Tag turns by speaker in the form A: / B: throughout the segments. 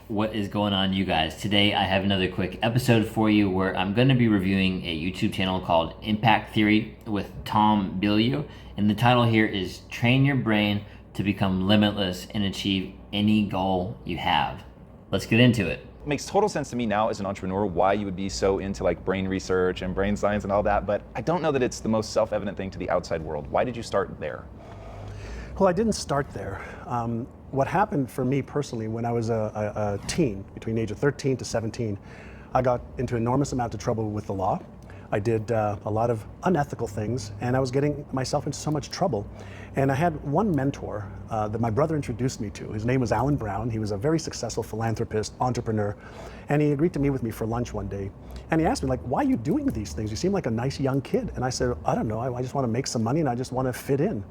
A: What is going on, you guys? Today I have another quick episode for you where I'm going to be reviewing a YouTube channel called Impact Theory with Tom Bilyeu, and the title here is Train Your Brain to Become Limitless and Achieve Any Goal You Have. Let's get into it.
B: It makes total sense to me now as an entrepreneur why you would be so into like brain research and brain science and all that, but I don't know that it's the most self-evident thing to the outside world. Why did you start there?
C: Well, I didn't start there. What happened for me personally when I was a teen, between the age of 13 to 17, I got into enormous amount of trouble with the law. I did a lot of unethical things, and I was getting myself into so much trouble. And I had one mentor that my brother introduced me to. His name was Alan Brown. He was a very successful philanthropist, entrepreneur, and he agreed to meet with me for lunch one day. And he asked me, like, why are you doing these things? You seem like a nice young kid. And I said, I don't know, I just want to make some money and I just want to fit in.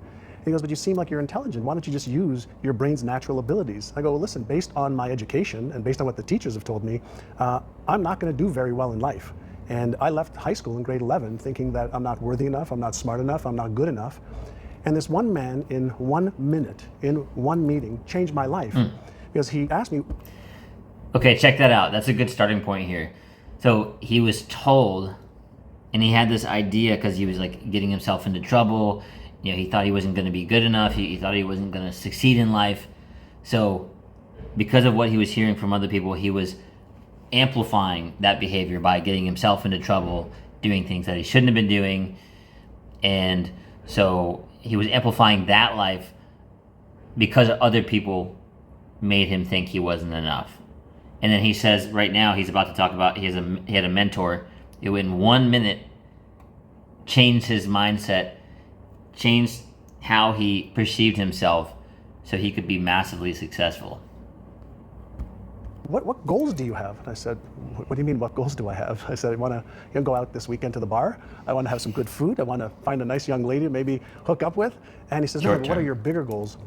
C: He goes, but you seem like you're intelligent. Why don't you just use your brain's natural abilities? I go, well, listen, based on my education and based on what the teachers have told me, I'm not going to do very well in life. And I left high school in grade 11 thinking that I'm not worthy enough, I'm not smart enough, I'm not good enough. And this one man in 1 minute, in one meeting, changed my life. Because he asked me.
A: Okay, check that out. That's a good starting point here. So he was told, and he had this idea because he was like getting himself into trouble. You know, he thought he wasn't going to be good enough. He thought he wasn't going to succeed in life. So because of what he was hearing from other people, he was amplifying that behavior by getting himself into trouble, doing things that he shouldn't have been doing. And so he was amplifying that life because other people made him think he wasn't enough. And then he says right now he's about to talk about he had a mentor who in 1 minute changed his mindset, changed how he perceived himself so he could be massively successful.
C: What goals do you have? And I said, what do you mean, what goals do I have? I said, I want to go out this weekend to the bar. I want to have some good food. I want to find a nice young lady to maybe hook up with. And he says, no, what are your bigger goals?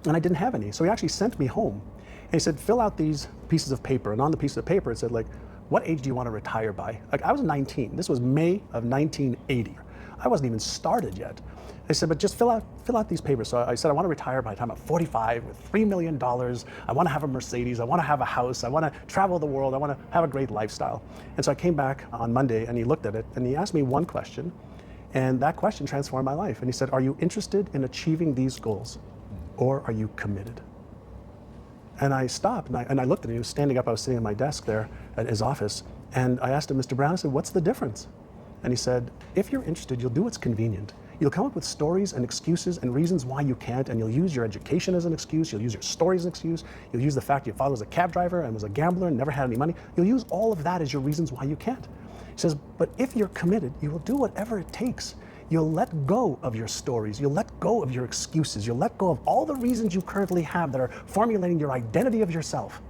C: And I didn't have any. So he actually sent me home. And he said, fill out these pieces of paper. And on the piece of paper, it said, like, what age do you want to retire by? Like, I was 19. This was May of 1980. I wasn't even started yet. I said, but just fill out these papers. So I said, I want to retire by the time I'm 45 with $3 million. I want to have a Mercedes. I want to have a house. I want to travel the world. I want to have a great lifestyle. And so I came back on Monday and he looked at it and he asked me one question. And that question transformed my life. And he said, are you interested in achieving these goals or are you committed? And I stopped and I looked at him. He was standing up. I was sitting at my desk there at his office. And I asked him, Mr. Brown, I said, what's the difference? And he said, if you're interested, you'll do what's convenient. You'll come up with stories and excuses and reasons why you can't, and you'll use your education as an excuse, you'll use your stories as an excuse, you'll use the fact your father was a cab driver and was a gambler and never had any money. You'll use all of that as your reasons why you can't. He says, but if you're committed, you will do whatever it takes. You'll let go of your stories, you'll let go of your excuses, you'll let go of all the reasons you currently have that are formulating your identity of yourself,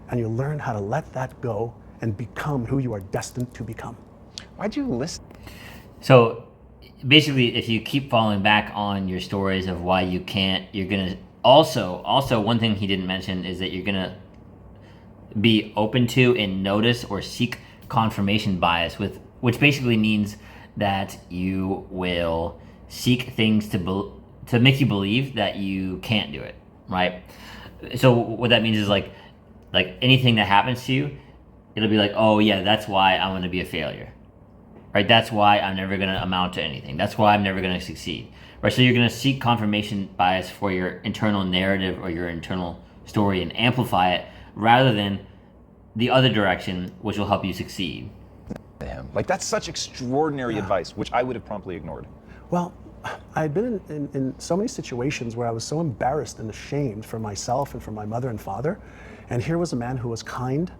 C: and you'll learn how to let that go and become who you are destined to become.
B: Why'd you listen?
A: So basically, if you keep falling back on your stories of why you can't, you're gonna also one thing he didn't mention is that you're gonna be open to and notice or seek confirmation bias, which basically means that you will seek things to make you believe that you can't do it, right? So what that means is like anything that happens to you, it'll be like, oh yeah, that's why I'm gonna be a failure. Right, that's why I'm never going to amount to anything. That's why I'm never going to succeed. Right, so you're going to seek confirmation bias for your internal narrative or your internal story and amplify it rather than the other direction, which will help you succeed.
B: Like, that's such extraordinary advice, which I would have promptly ignored.
C: Well, I had been in so many situations where I was so embarrassed and ashamed for myself and for my mother and father. And here was a man who was kind,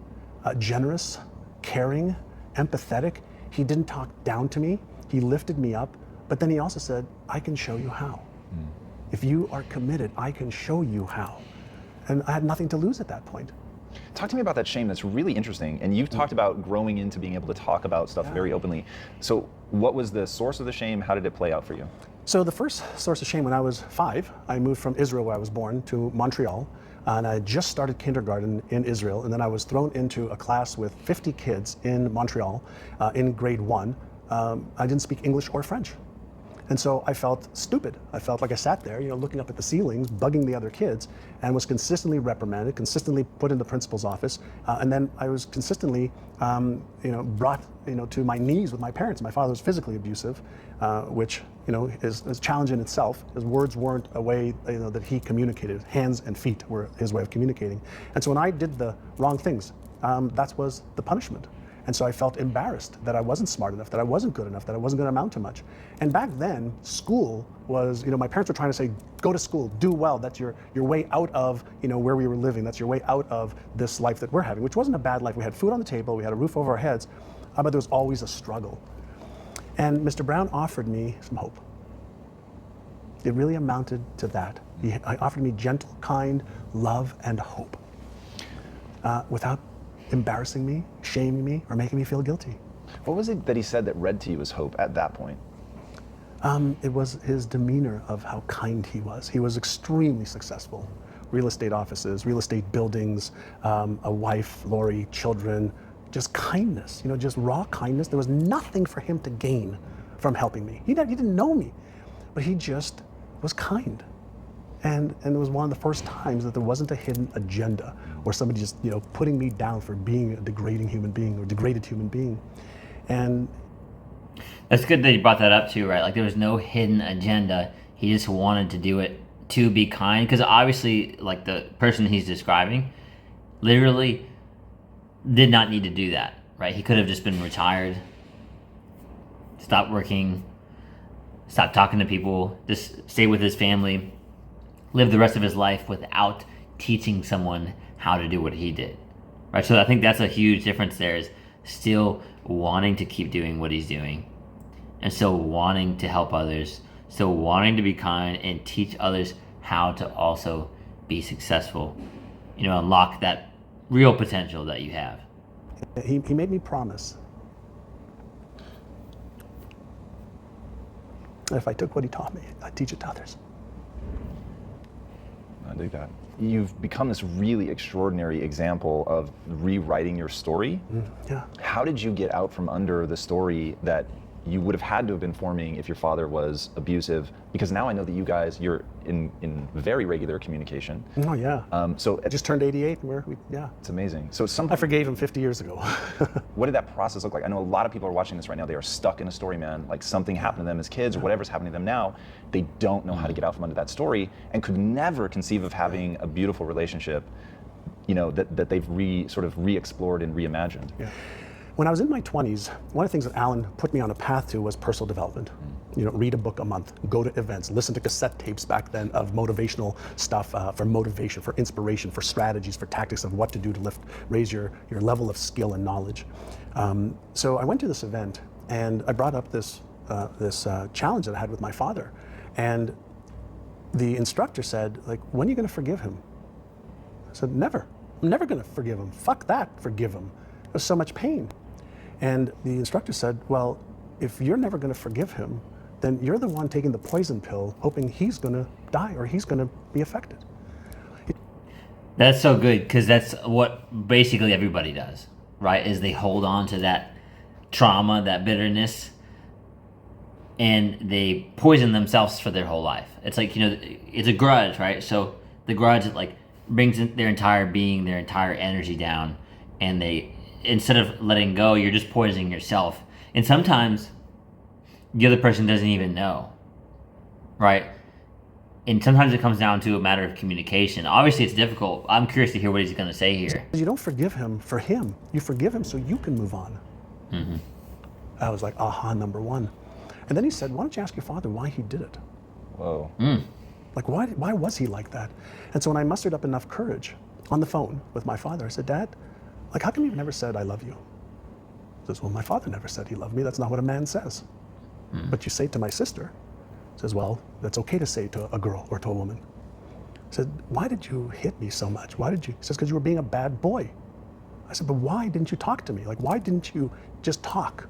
C: generous, caring, empathetic. He didn't talk down to me, he lifted me up, but then he also said, I can show you how. If you are committed, I can show you how. And I had nothing to lose at that point.
B: Talk to me about that shame. That's really interesting. And you've talked about growing into being able to talk about stuff very openly. So what was the source of the shame? How did it play out for you?
C: So the first source of shame, when I was 5, I moved from Israel, where I was born, to Montreal. And I just started kindergarten in Israel, and then I was thrown into a class with 50 kids in Montreal in grade 1. I didn't speak English or French. And so I felt stupid. I felt like I sat there, looking up at the ceilings, bugging the other kids, and was consistently reprimanded, consistently put in the principal's office, and then I was consistently, brought, to my knees with my parents. My father was physically abusive, which, is a challenge in itself. His words weren't a way, that he communicated. Hands and feet were his way of communicating. And so when I did the wrong things, that was the punishment. And so I felt embarrassed that I wasn't smart enough, that I wasn't good enough, that I wasn't going to amount to much. And back then, school was, my parents were trying to say, go to school, do well. That's your way out of, where we were living. That's your way out of this life that we're having, which wasn't a bad life. We had food on the table, we had a roof over our heads, but there was always a struggle. And Mr. Brown offered me some hope. It really amounted to that. He offered me gentle, kind love and hope, without embarrassing me, shaming me, or making me feel guilty.
B: What was it that he said that read to you as hope at that point?
C: It was his demeanor of how kind he was. He was extremely successful. Real estate offices, real estate buildings, a wife, Lori, children, just kindness, just raw kindness. There was nothing for him to gain from helping me. He didn't know me, but he just was kind. And it was one of the first times that there wasn't a hidden agenda or somebody just, putting me down for being a degrading human being or degraded human being. And
A: that's good that you brought that up too, right? Like there was no hidden agenda. He just wanted to do it to be kind, because obviously, like the person he's describing literally did not need to do that, right? He could have just been retired, stopped working, stopped talking to people, just stay with his family, live the rest of his life without teaching someone how to do what he did, right? So I think that's a huge difference there, is still wanting to keep doing what he's doing and still wanting to help others, still wanting to be kind and teach others how to also be successful, unlock that real potential that you have.
C: He made me promise that if I took what he taught me, I'd teach it to others.
B: I dig that. You've become this really extraordinary example of rewriting your story.
C: Yeah.
B: How did you get out from under the story that you would have had to have been forming if your father was abusive? Because now I know that you're in very regular communication.
C: Oh yeah.
B: So
C: I just turned 88 and yeah.
B: It's amazing. So
C: I forgave him 50 years ago.
B: What did that process look like? I know a lot of people are watching this right now. They are stuck in a story, man. Like something happened to them as kids or whatever's happening to them now. They don't know how to get out from under that story and could never conceive of having a beautiful relationship, that they've re-explored and reimagined.
C: Yeah. When I was in my 20s, one of the things that Alan put me on a path to was personal development. Read a book a month, go to events, listen to cassette tapes back then of motivational stuff, for motivation, for inspiration, for strategies, for tactics of what to do to raise your level of skill and knowledge. So I went to this event and I brought up this challenge that I had with my father. And the instructor said, when are you going to forgive him? I said, never. I'm never going to forgive him. Fuck that, forgive him. There's so much pain. And the instructor said, well, if you're never going to forgive him, then you're the one taking the poison pill, hoping he's going to die or he's going to be affected.
A: That's so good, because that's what basically everybody does, right? Is they hold on to that trauma, that bitterness, and they poison themselves for their whole life. It's like, it's a grudge, right? So the grudge brings their entire being, their entire energy down, and instead of letting go, you're just poisoning yourself. And sometimes the other person doesn't even know, right? And sometimes it comes down to a matter of communication. Obviously, it's difficult. I'm curious to hear what he's going to say here.
C: You don't forgive him for him. You forgive him so you can move on. Mm-hmm. I was like, aha, number one. And then he said, why don't you ask your father why he did it?
B: Whoa.
C: Why was he like that? And so when I mustered up enough courage on the phone with my father, I said, Dad, how come you've never said I love you? He says, well, my father never said he loved me. That's not what a man says. But you say it to my sister. He says, well, that's okay to say to a girl or to a woman. I said, why did you hit me so much? Why did you? He says, because you were being a bad boy. I said, but why didn't you talk to me? Why didn't you just talk?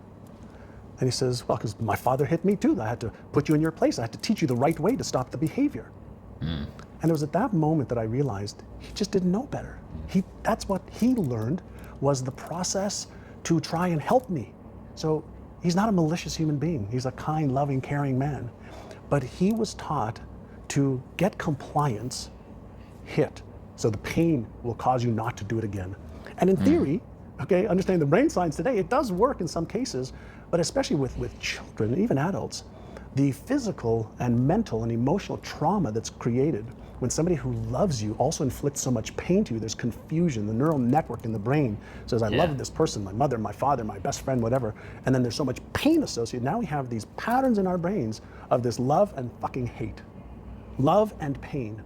C: And he says, well, because my father hit me too. I had to put you in your place. I had to teach you the right way to stop the behavior. And it was at that moment that I realized he just didn't know better. That's what he learned, was the process to try and help me. So He's not a malicious human being. He's a kind, loving, caring man. But he was taught to get compliance hit. So the pain will cause you not to do it again. And in theory, okay, understanding the brain science today, it does work in some cases, but especially with children, even adults, the physical and mental and emotional trauma that's created when somebody who loves you also inflicts so much pain to you, there's confusion. The neural network in the brain says, I love this person, my mother, my father, my best friend, whatever. And then there's so much pain associated. Now we have these patterns in our brains of this love and fucking hate. Love and pain.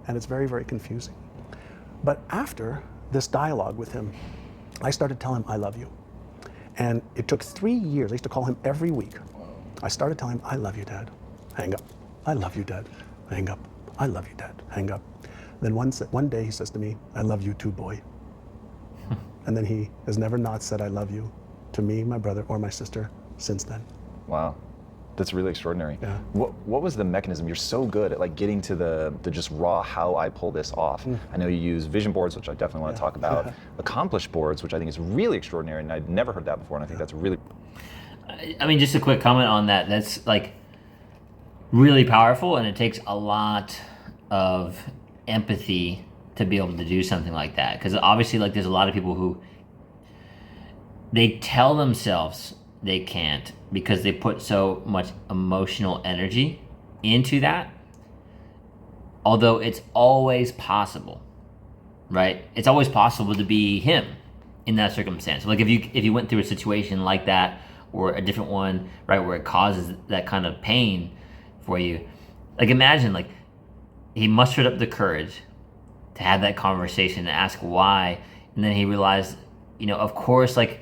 C: And it's very, very confusing. But after this dialogue with him, I started telling him, I love you. And it took 3 years. I used to call him every week. I started telling him, I love you, Dad. Hang up. I love you, Dad. Hang up. I love you, Dad. Hang up. Then one day he says to me, I love you too, boy. And then he has never not said I love you to me, my brother, or my sister since then.
B: Wow. That's really extraordinary.
C: Yeah.
B: What was the mechanism? You're so good at like getting to the just raw how I pull this off. I know you use vision boards, which I definitely want to talk about. Accomplished boards, which I think is really extraordinary, and I'd never heard that before, and I think that's really...
A: I mean, just a quick comment on that. That's like really powerful, and it takes a lot of empathy to be able to do something like that. Because obviously, like, there's a lot of people who they tell themselves they can't because they put so much emotional energy into that. Although it's always possible, right? It's always possible to be him in that circumstance. Like if you went through a situation like that, or a different one, right, where it causes that kind of pain for you. Like imagine, like, he mustered up the courage to have that conversation and ask why, and then he realized, of course, like,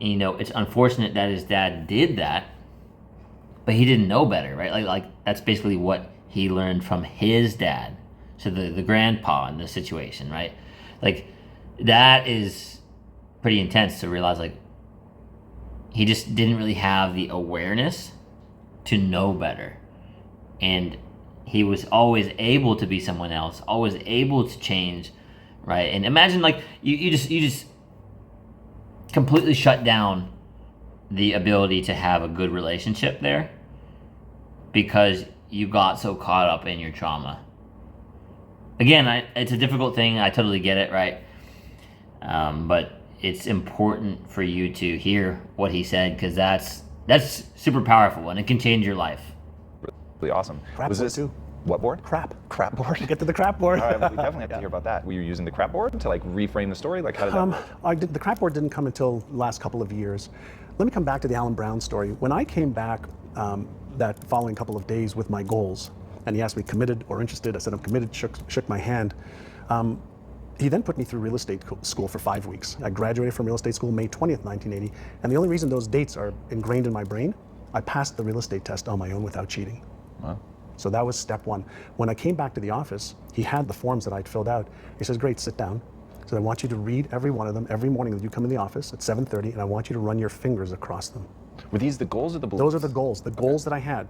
A: it's unfortunate that his dad did that, but he didn't know better, right? Like that's basically what he learned from his dad, so the grandpa in this situation, right? Like, that is pretty intense to realize, like, he just didn't really have the awareness to know better. And he was always able to be someone else, always able to change, right? And imagine, like, you just completely shut down the ability to have a good relationship there because you got so caught up in your trauma. Again, it's a difficult thing. I totally get it, right? But it's important for you to hear what he said, because that's super powerful and it can change your life.
B: Really awesome.
C: Crap
B: Was
C: board
B: this
C: too.
B: what board?
C: Crap.
B: Crap board.
C: Get to the crap board.
B: All right, well, we definitely have to hear about that. Were you using the crap board to like reframe the story? Like, how did that work?
C: The crap board didn't come until the last couple of years. Let me come back to the Alan Brown story. When I came back that following couple of days with my goals, and he asked me committed or interested, I said I'm committed, shook my hand. He then put me through real estate school for 5 weeks. I graduated from real estate school May 20th, 1980, and the only reason those dates are ingrained in my brain, I passed the real estate test on my own without cheating.
B: Wow.
C: So that was step one. When I came back to the office, he had the forms that I'd filled out. He says, great, sit down. He said, I want you to read every one of them every morning that you come in the office at 7:30, and I want you to run your fingers across them.
B: Were these the goals or the beliefs?
C: Those are the goals that I had.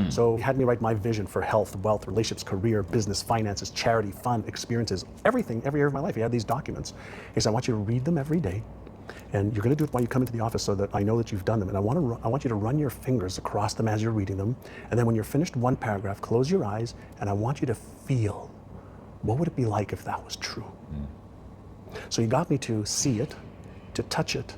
C: So he had me write my vision for health, wealth, relationships, career, business, finances, charity, fun, experiences, everything, every area of my life. He had these documents. He said, I want you to read them every day, and you're going to do it while you come into the office so that I know that you've done them. And I want you to run your fingers across them as you're reading them. And then when you're finished one paragraph, close your eyes, and I want you to feel, what would it be like if that was true? So he got me to see it, to touch it,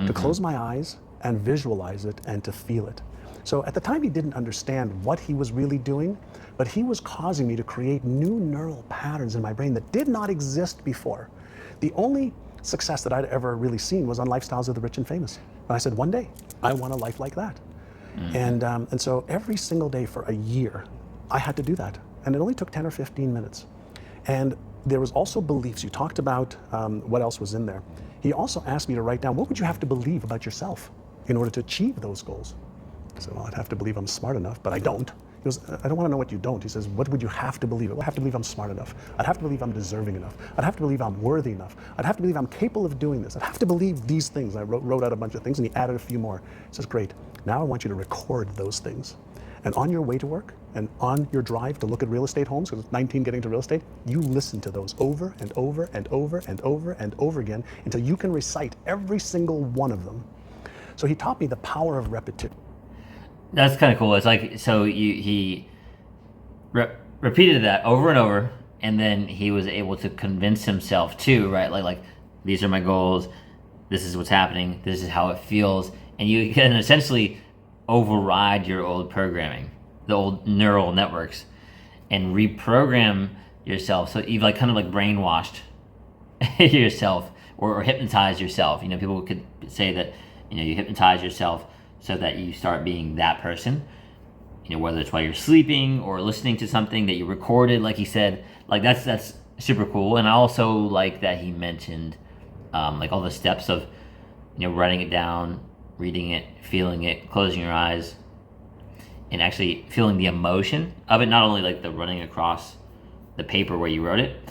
C: to close my eyes and visualize it and to feel it. So at the time he didn't understand what he was really doing, but he was causing me to create new neural patterns in my brain that did not exist before. The only success that I'd ever really seen was on Lifestyles of the Rich and Famous. And I said, one day, I want a life like that. And so every single day for a year, I had to do that. And it only took 10 or 15 minutes. And there was also beliefs. You talked about what else was in there. He also asked me to write down, what would you have to believe about yourself in order to achieve those goals? I said, well, I'd have to believe I'm smart enough, but I don't. He goes, I don't want to know what you don't. He says, what would you have to believe? I'd have to believe I'm smart enough. I'd have to believe I'm deserving enough. I'd have to believe I'm worthy enough. I'd have to believe I'm capable of doing this. I'd have to believe these things. I wrote out a bunch of things, and he added a few more. He says, great. Now I want you to record those things. And on your way to work and on your drive to look at real estate homes, because it's 19 getting to real estate, you listen to those over and over and over and over and over again until you can recite every single one of them. So he taught me the power of repetition.
A: That's kind of cool. It's like, so he repeated that over and over, and then he was able to convince himself too, right? Like these are my goals, this is what's happening, this is how it feels, and you can essentially override your old programming, the old neural networks, and reprogram yourself. So you've like kind of like brainwashed yourself or hypnotize yourself. You know, people could say that, you know, you hypnotize yourself so that you start being that person, you know, whether it's while you're sleeping or listening to something that you recorded, like he said. Like that's super cool. And I also like that he mentioned like all the steps of, you know, writing it down, reading it, feeling it, closing your eyes, and actually feeling the emotion of it, not only like the running across the paper where you wrote it.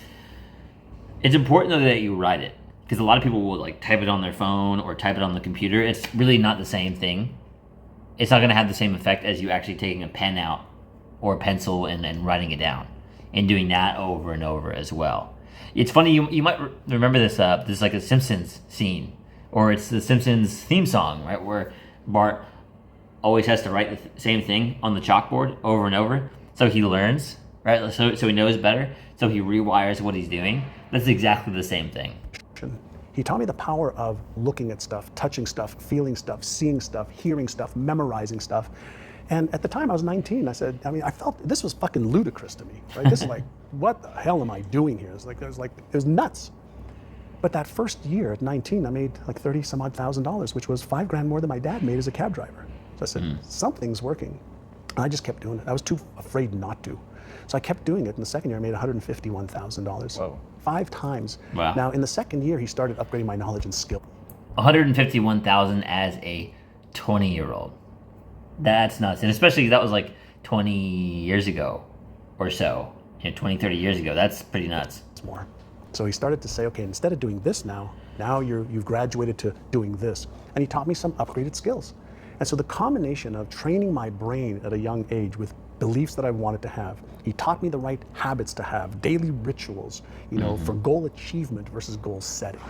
A: It's important though that you write it, because a lot of people will like type it on their phone or type it on the computer. It's really not the same thing. It's not going to have the same effect as you actually taking a pen out or a pencil and writing it down and doing that over and over as well. It's funny, you might remember this, this like a Simpsons scene, or it's the Simpsons theme song, right, where Bart always has to write the same thing on the chalkboard over and over, so he learns, right, so he knows better, so he rewires what he's doing. That's exactly the same thing.
C: He taught me the power of looking at stuff, touching stuff, feeling stuff, seeing stuff, hearing stuff, memorizing stuff. And at the time I was 19, I said, I felt this was fucking ludicrous to me, right? This is like, what the hell am I doing here? It was nuts. But that first year at 19, I made like 30 some odd $1,000, which was $5,000 more than my dad made as a cab driver. So I said, something's working. And I just kept doing it. I was too afraid not to. So I kept doing it. In the second year, I made $151,000.
B: Whoa.
C: 5 times.
A: Wow.
C: Now, in the second year, he started upgrading my knowledge and skill.
A: $151,000 as a 20-year-old. That's nuts. And especially that was like 20 years ago or so, 20, 30 years ago. That's pretty nuts.
C: It's more. So he started to say, okay, instead of doing this now you've graduated to doing this. And he taught me some upgraded skills. And so the combination of training my brain at a young age with beliefs that I wanted to have, he taught me the right habits to have, daily rituals, for goal achievement versus goal setting.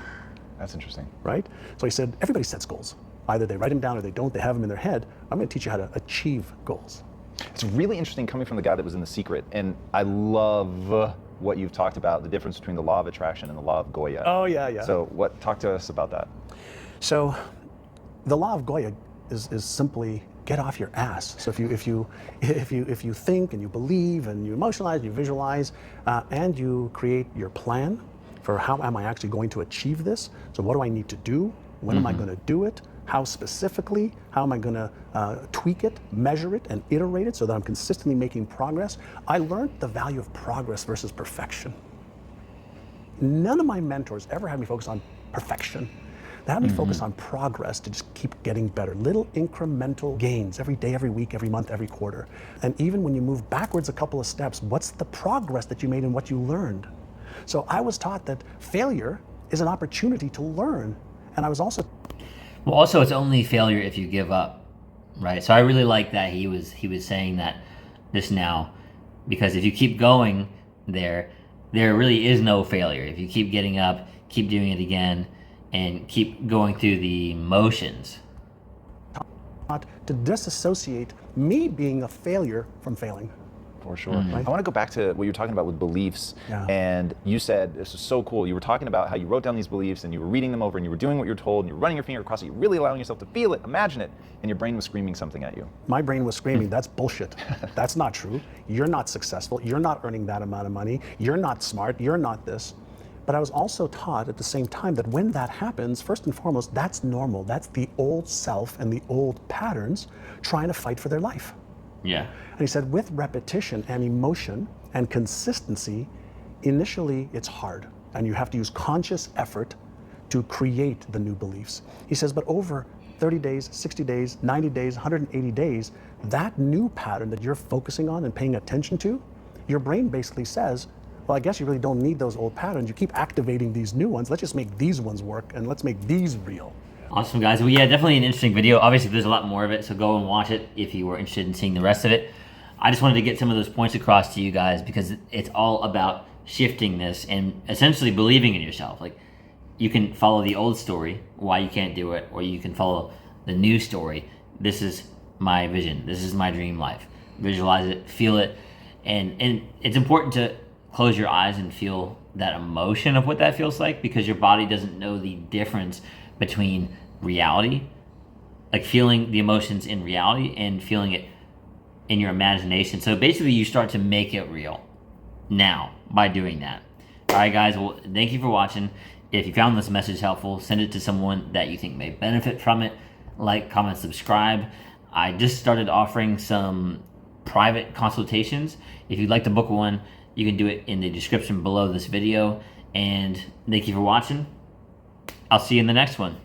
B: That's interesting.
C: Right? So he said, everybody sets goals. Either they write them down or they don't, they have them in their head. I'm going to teach you how to achieve goals.
B: It's really interesting coming from the guy that was in The Secret, and I love what you've talked about, the difference between the law of attraction and the law of Goya.
C: Oh, yeah.
B: So talk to us about that.
C: So the law of Goya is simply get off your ass. So if you think and you believe and you emotionalize and you visualize and you create your plan for how am I actually going to achieve this? So what do I need to do? When am I going to do it? How specifically? How am I going to tweak it, measure it, and iterate it so that I'm consistently making progress? I learned the value of progress versus perfection. None of my mentors ever had me focus on perfection. They had me focus on progress to just keep getting better. Little incremental gains every day, every week, every month, every quarter. And even when you move backwards a couple of steps, what's the progress that you made and what you learned? So I was taught that failure is an opportunity to learn. And I was also...
A: Well, also it's only failure if you give up, right? So I really like that he was saying that this now, because if you keep going there really is no failure. If you keep getting up, keep doing it again, and keep going through the motions.
C: To disassociate me being a failure from failing.
B: For sure. I want to go back to what you were talking about with beliefs.
C: Yeah.
B: And you said, this is so cool, you were talking about how you wrote down these beliefs and you were reading them over and you were doing what you're told and you're running your finger across it, you're really allowing yourself to feel it, imagine it, and your brain was screaming something at you.
C: My brain was screaming, that's bullshit. That's not true. You're not successful. You're not earning that amount of money. You're not smart. You're not this. But I was also taught at the same time that when that happens, first and foremost, that's normal. That's the old self and the old patterns trying to fight for their life.
A: Yeah.
C: And he said, with repetition and emotion and consistency, initially it's hard. And you have to use conscious effort to create the new beliefs. He says, but over 30 days, 60 days, 90 days, 180 days, that new pattern that you're focusing on and paying attention to, your brain basically says, well, I guess you really don't need those old patterns. You keep activating these new ones. Let's just make these ones work and let's make these real.
A: Awesome, guys. Well, yeah, definitely an interesting video. Obviously, there's a lot more of it, so go and watch it if you were interested in seeing the rest of it. I just wanted to get some of those points across to you guys because it's all about shifting this and essentially believing in yourself. Like, you can follow the old story, why you can't do it, or you can follow the new story. This is my vision. This is my dream life. Visualize it, feel it, and it's important to close your eyes and feel that emotion of what that feels like, because your body doesn't know the difference between reality, like feeling the emotions in reality and feeling it in your imagination. So basically you start to make it real now by doing that. All right, guys, well, thank you for watching. If you found this message helpful, send it to someone that you think may benefit from it. Like, comment, subscribe. I just started offering some private consultations. If you'd like to book one, you can do it in the description below this video. And thank you for watching. I'll see you in the next one.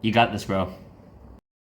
A: You got this, bro.